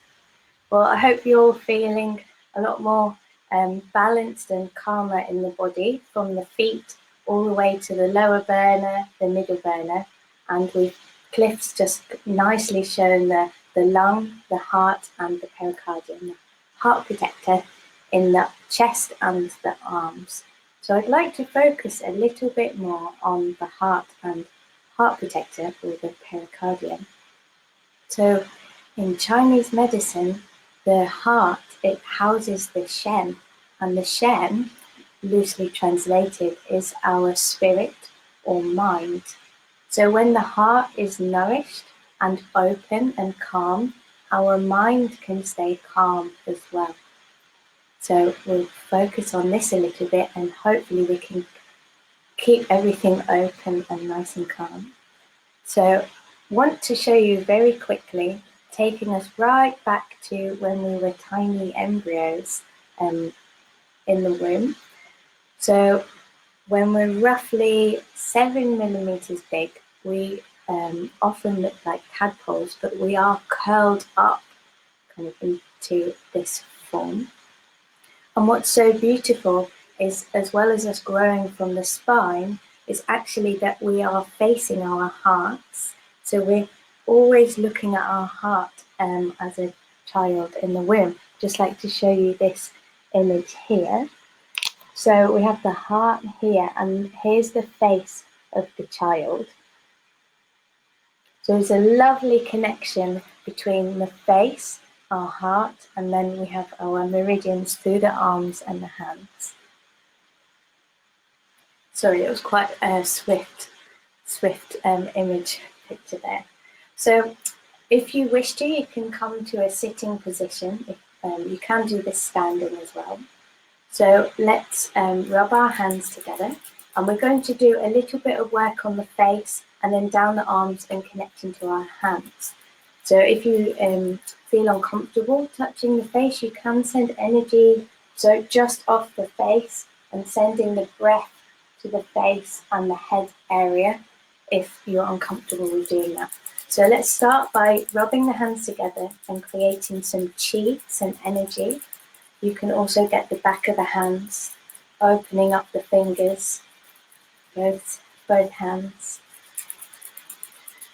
Well, I hope you're all feeling a lot more balanced and calmer in the body, from the feet all the way to the lower burner, the middle burner. And Cliff's just nicely shown the lung, the heart and the pericardium, the heart protector in the chest and the arms. So I'd like to focus a little bit more on the heart and heart protector, or the pericardium. So in Chinese medicine, the heart, it houses the Shen, and the Shen, loosely translated, is our spirit or mind. So when the heart is nourished and open and calm, our mind can stay calm as well. So we'll focus on this a little bit, and hopefully we can keep everything open and nice and calm. So want to show you very quickly, taking us right back to when we were tiny embryos in the womb. So when we're roughly 7 millimeters big, we often look like tadpoles, but we are curled up kind of into this form. And what's so beautiful is, as well as us growing from the spine, is actually that we are facing our hearts. So we're always looking at our heart as a child in the womb. Just like to show you this image here. So we have the heart here, and here's the face of the child. So there's a lovely connection between the face, our heart, and then we have our meridians through the arms and the hands. Sorry, it was quite a swift image picture there. So if you wish to, you can come to a sitting position. You can do this standing as well. So let's rub our hands together, and we're going to do a little bit of work on the face and then down the arms and connecting to our hands. So if you feel uncomfortable touching the face, you can send energy, so just off the face, and sending the breath to the face and the head area if you're uncomfortable with doing that. So let's start by rubbing the hands together and creating some chi, some energy. You can also get the back of the hands, opening up the fingers, both hands.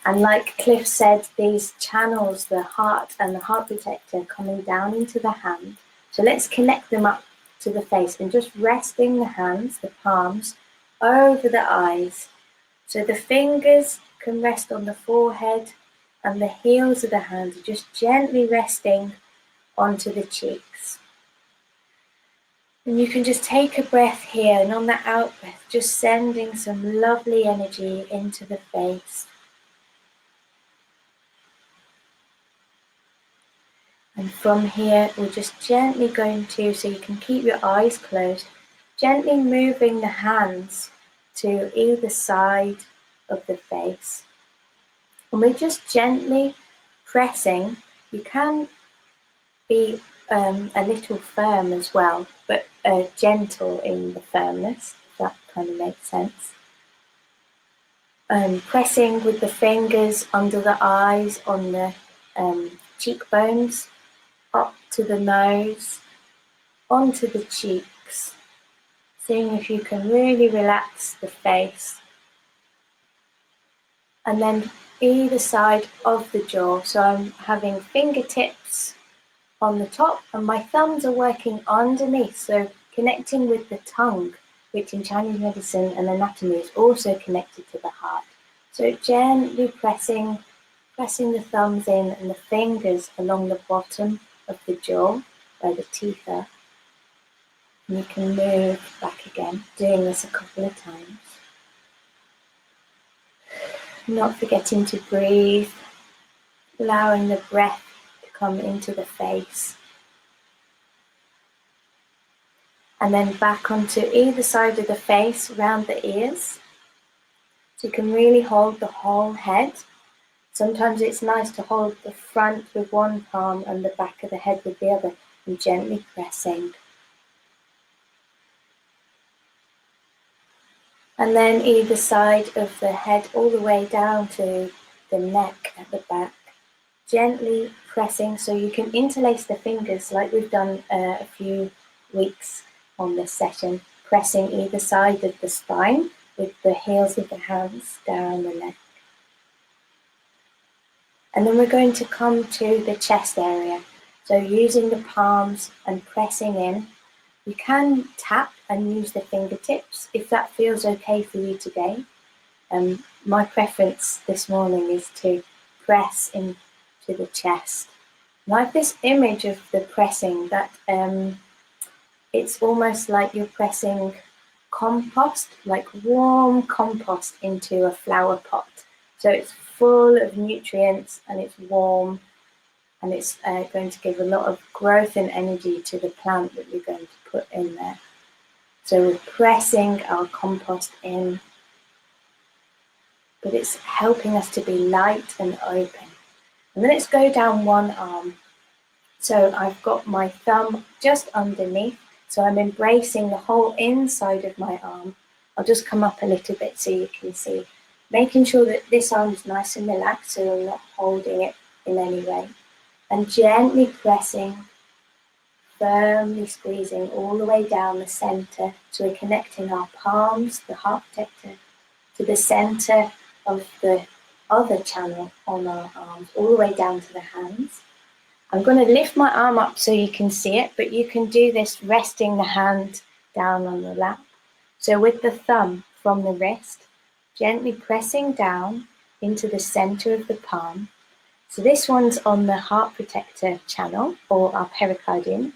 And like Cliff said, these channels, the heart and the heart protector, coming down into the hand. So let's connect them up to the face and just resting the hands, the palms, over the eyes. So the fingers can rest on the forehead, and the heels of the hands are just gently resting onto the cheeks. And you can just take a breath here, and on that out breath, just sending some lovely energy into the face. And from here, we're just gently going to, so you can keep your eyes closed, gently moving the hands to either side of the face. And we're just gently pressing. You can be a little firm as well, but gentle in the firmness, if that kind of makes sense. Pressing with the fingers under the eyes, on the cheekbones, up to the nose, onto the cheeks, seeing if you can really relax the face. And then either side of the jaw, so I'm having fingertips on the top and my thumbs are working underneath, so connecting with the tongue, which in Chinese medicine and anatomy is also connected to the heart. So gently pressing the thumbs in and the fingers along the bottom of the jaw where the teeth are. And you can move back again, doing this a couple of times. Not forgetting to breathe, allowing the breath to come into the face. And then back onto either side of the face, around the ears. So you can really hold the whole head. Sometimes it's nice to hold the front with one palm and the back of the head with the other, and gently pressing. And then either side of the head, all the way down to the neck at the back. Gently pressing, so you can interlace the fingers like we've done a few weeks on this session, pressing either side of the spine with the heels of the hands down the neck. And then we're going to come to the chest area. So using the palms and pressing in. You can tap and use the fingertips if that feels okay for you today. My preference this morning is to press into the chest. And I have this image of the pressing that it's almost like you're pressing compost, like warm compost into a flower pot. So it's full of nutrients and it's warm, and it's going to give a lot of growth and energy to the plant that we're going to put in there. So we're pressing our compost in, but it's helping us to be light and open. And then let's go down one arm. So I've got my thumb just underneath, so I'm embracing the whole inside of my arm. I'll just come up a little bit so you can see. Making sure that this arm is nice and relaxed, so you're not holding it in any way. And gently pressing, firmly squeezing all the way down the center. So we're connecting our palms, the heart protector, to the center of the other channel on our arms, all the way down to the hands. I'm going to lift my arm up so you can see it, but you can do this resting the hand down on the lap. So with the thumb from the wrist, gently pressing down into the center of the palm. So this one's on the heart protector channel, or our pericardium.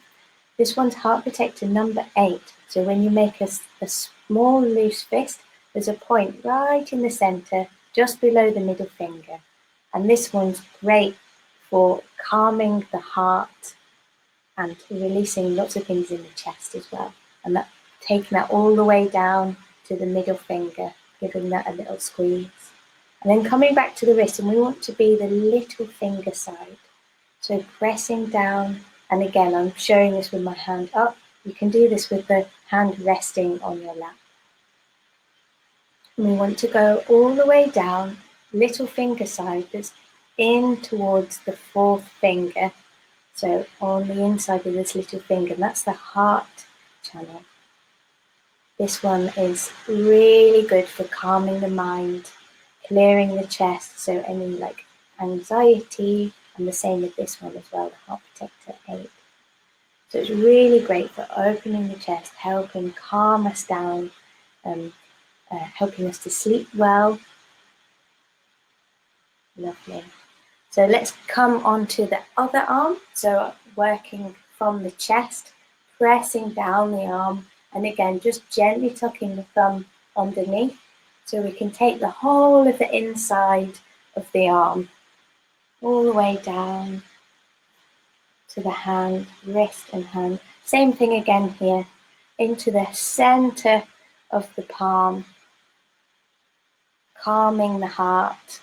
This one's heart protector number 8. So when you make a small loose fist, there's a point right in the center, just below the middle finger. And this one's great for calming the heart and releasing lots of things in the chest as well. And that, taking that all the way down to the middle finger, giving that a little squeeze. And then coming back to the wrist, and we want to be the little finger side. So pressing down, and again, I'm showing this with my hand up. You can do this with the hand resting on your lap. And we want to go all the way down, little finger side, that's in towards the 4th finger. So on the inside of this little finger, and that's the heart channel. This one is really good for calming the mind, clearing the chest, so any like anxiety, and the same with this one as well, the heart protector 8. So it's really great for opening the chest, helping calm us down, helping us to sleep well. Lovely. So let's come on to the other arm. So working from the chest, pressing down the arm, and again, just gently tucking the thumb underneath so we can take the whole of the inside of the arm all the way down to the hand, wrist and hand. Same thing again here, into the center of the palm, calming the heart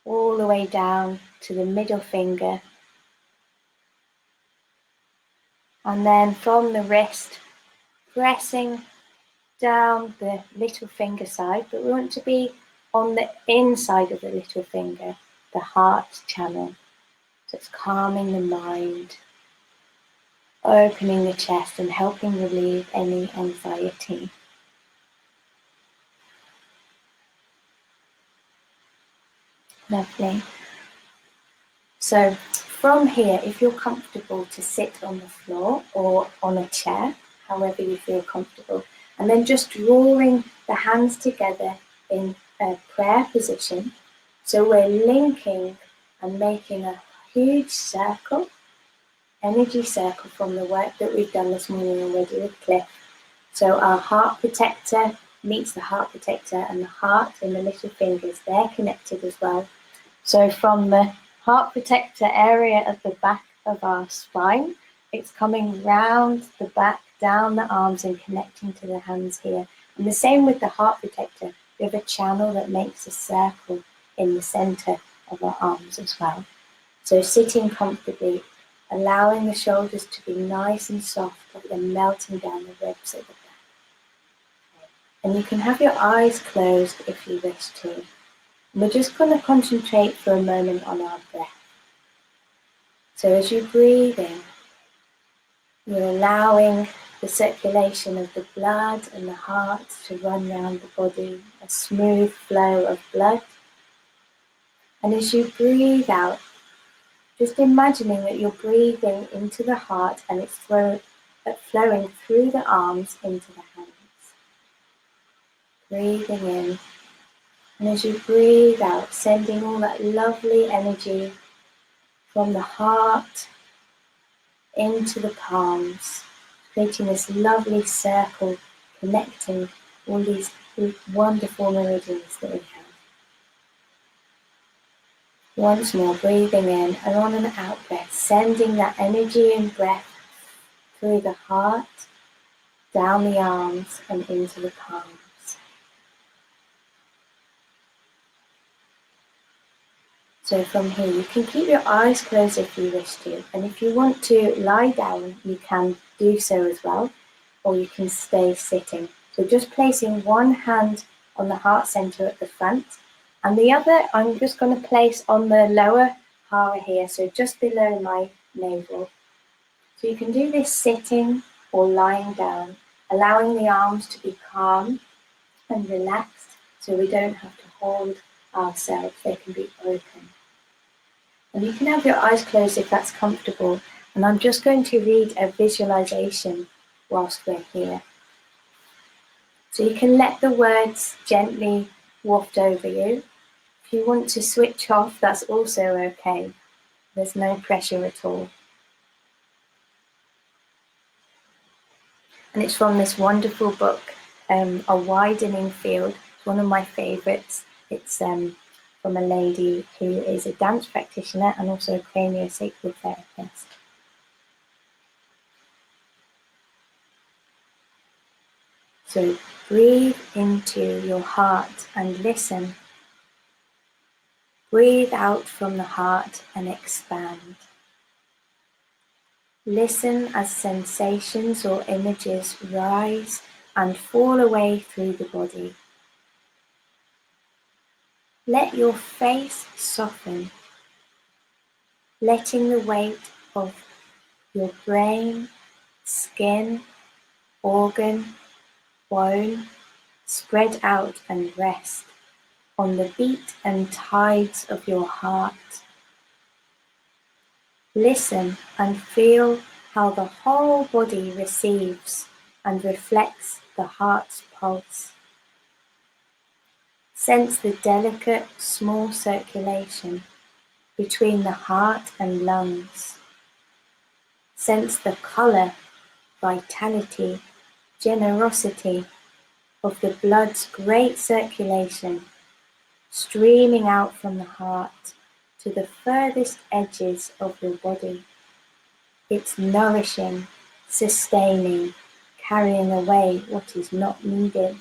all the way down to the middle finger. And then from the wrist, pressing down the little finger side, but we want to be on the inside of the little finger, the heart channel. So it's calming the mind, opening the chest and helping relieve any anxiety. Lovely. So from here, if you're comfortable to sit on the floor or on a chair, however you feel comfortable, and then just drawing the hands together in a prayer position. So we're linking and making a huge circle, energy circle from the work that we've done this morning already with Cliff. So our heart protector meets the heart protector, and the heart and the little fingers, they're connected as well. So from the heart protector area at the back of our spine, it's coming round the back, down the arms and connecting to the hands here. And the same with the heart protector. We have a channel that makes a circle in the center of our arms as well. So sitting comfortably, allowing the shoulders to be nice and soft, like they're melting down the ribs at the back. And you can have your eyes closed if you wish to. And we're just going to concentrate for a moment on our breath. So as you breathe in, you're allowing the circulation of the blood and the heart to run around the body, a smooth flow of blood. And as you breathe out, just imagining that you're breathing into the heart and it's flowing through the arms into the hands. Breathing in, and as you breathe out, sending all that lovely energy from the heart into the palms, creating this lovely circle, connecting all these wonderful meridians that we have. Once more, breathing in and on an out breath, sending that energy and breath through the heart, down the arms and into the palms. So from here, you can keep your eyes closed if you wish to, and if you want to lie down, you can do so as well, or you can stay sitting. So just placing one hand on the heart center at the front, and the other I'm just going to place on the lower hara here, so just below my navel. So you can do this sitting or lying down, allowing the arms to be calm and relaxed, so we don't have to hold ourselves, they can be open. And you can have your eyes closed if that's comfortable. And I'm just going to read a visualization whilst we're here. So you can let the words gently waft over you. If you want to switch off, that's also okay. There's no pressure at all. And it's from this wonderful book, A Widening Field. It's one of my favorites. It's from a lady who is a dance practitioner and also a craniosacral therapist. So breathe into your heart and listen. Breathe out from the heart and expand. Listen as sensations or images rise and fall away through the body. Let your face soften, letting the weight of your brain, skin, organ, bone spread out and rest on the beat and tides of your heart. Listen and feel how the whole body receives and reflects the heart's pulse. Sense the delicate, small circulation between the heart and lungs. Sense the color vitality, generosity of the blood's great circulation, streaming out from the heart to the furthest edges of your body. It's nourishing, sustaining, carrying away what is not needed.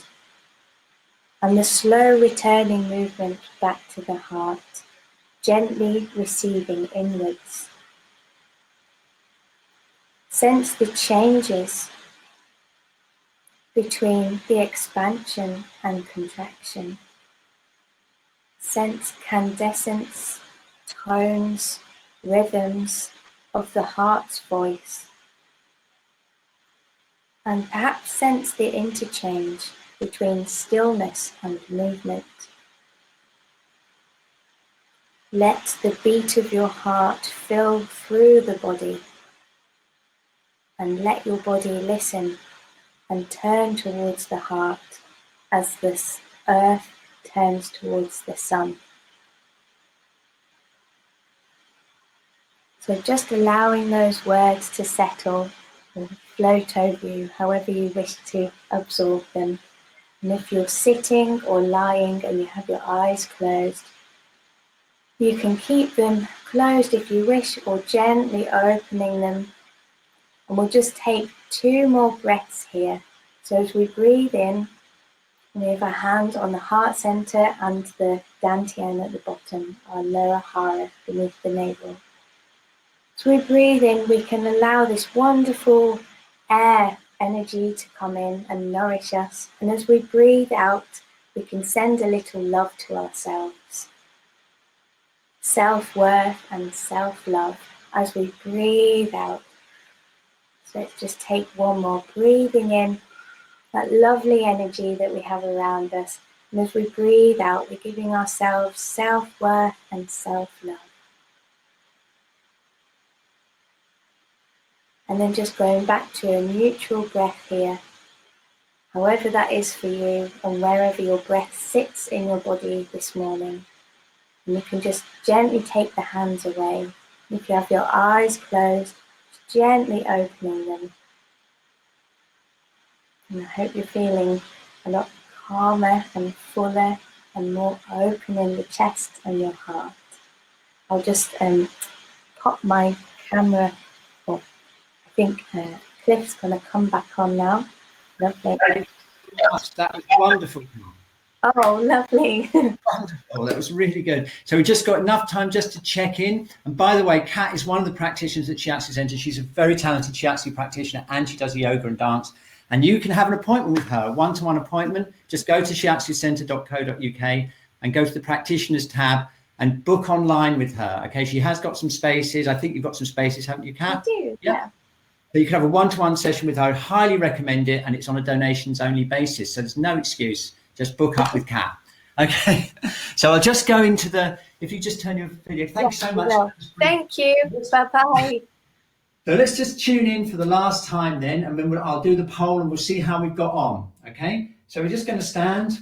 And the slow returning movement back to the heart, gently receiving inwards. Sense the changes between the expansion and contraction. Sense candescence, tones, rhythms of the heart's voice. And perhaps sense the interchange between stillness and movement. Let the beat of your heart fill through the body, and let your body listen and turn towards the heart as this earth turns towards the sun. So just allowing those words to settle and float over you however you wish to absorb them. And if you're sitting or lying and you have your eyes closed, you can keep them closed if you wish, or gently opening them. And we'll just take 2 more breaths here. So as we breathe in, we have our hand on the heart center and the dantian at the bottom, our lower hara beneath the navel. So we breathe in, we can allow this wonderful air energy to come in and nourish us. And as we breathe out, we can send a little love to ourselves. Self-worth and self-love as we breathe out. So let's just take 1 more, breathing in that lovely energy that we have around us. And as we breathe out, we're giving ourselves self-worth and self-love. And then just going back to a neutral breath here, however that is for you, and wherever your breath sits in your body this morning. And you can just gently take the hands away. If you have your eyes closed, gently opening them. And I hope you're feeling a lot calmer and fuller and more open in the chest and your heart. I'll just pop my camera off. I think Cliff's going to come back on now. Lovely. Yes, that was wonderful. Oh, lovely. Wonderful. That was really good. So we just got enough time just to check in. And by the way, Kat is one of the practitioners at Shiatsu Centre. She's a very talented Shiatsu practitioner, and she does yoga and dance. And you can have an appointment with her, a one-to-one appointment. Just go to shiatsucentre.co.uk and go to the practitioners tab and book online with her. Okay, she has got some spaces. I think you've got some spaces, haven't you, Kat? I do, yeah. So you can have a one-to-one session with her. I highly recommend it, and it's on a donations only basis. So there's no excuse. Just book up with Kat. Okay. So I'll just go into the, if you just turn your video. Thanks so much. Well, thank you. Bye-bye. So let's just tune in for the last time then, and then I'll do the poll and we'll see how we've got on. Okay. So we're just going to stand.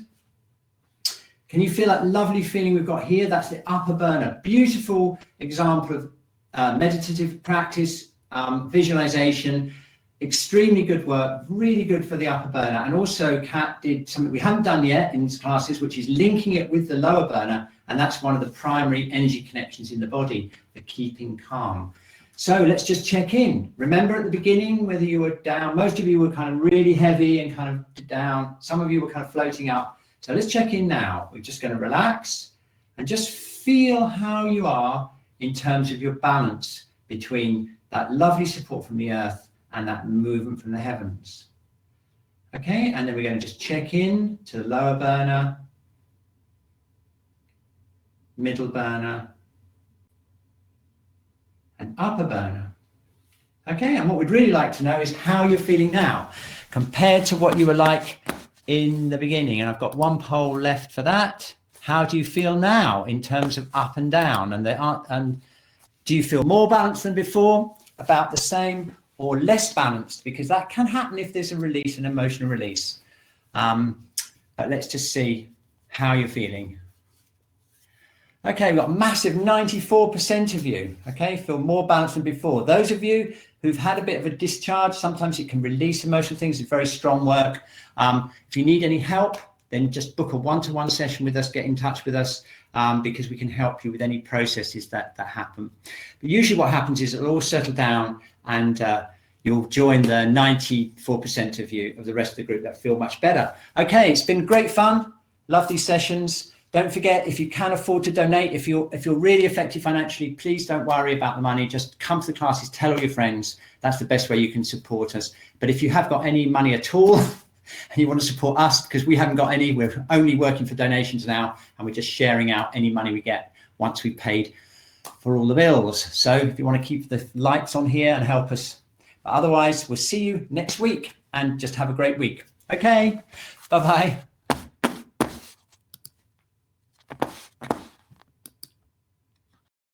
Can you feel that lovely feeling we've got here? That's the upper burner. Beautiful example of meditative practice, visualization. Extremely good work, really good for the upper burner. And also Kat did something we haven't done yet in these classes, which is linking it with the lower burner. And that's one of the primary energy connections in the body, the keeping calm. So let's just check in. Remember at the beginning, whether you were down, most of you were kind of really heavy and kind of down. Some of you were kind of floating up. So let's check in now. We're just going to relax and just feel how you are in terms of your balance between that lovely support from the earth and that movement from the heavens. Okay, and then we're going to just check in to the lower burner, middle burner, and upper burner. Okay, and what we'd really like to know is how you're feeling now compared to what you were like in the beginning. And I've got 1 poll left for that. How do you feel now in terms of up and down? And do you feel more balanced than before, about the same, or less balanced? Because that can happen if there's a release, an emotional release. But let's just see how you're feeling. Okay, we've got a massive 94% of you, okay, feel more balanced than before. Those of you who've had a bit of a discharge. Sometimes it can release emotional things. It's very strong work. If you need any help, then just book a one-to-one session with us, get in touch with us, because we can help you with any processes that happen. But usually what happens is it'll all settle down, and you'll join the 94% of the rest of the group that feel much better. Okay, it's been great fun. Love these sessions. Don't forget, if you can afford to donate, if you're really affected financially, please don't worry about the money. Just come to the classes, tell all your friends. That's the best way you can support us. But if you have got any money at all and you want to support us, because we haven't got any, we're only working for donations now, and we're just sharing out any money we get once we've paid for all the bills. So if you want to keep the lights on here and help us. But otherwise, we'll see you next week, and just have a great week. Okay, bye-bye.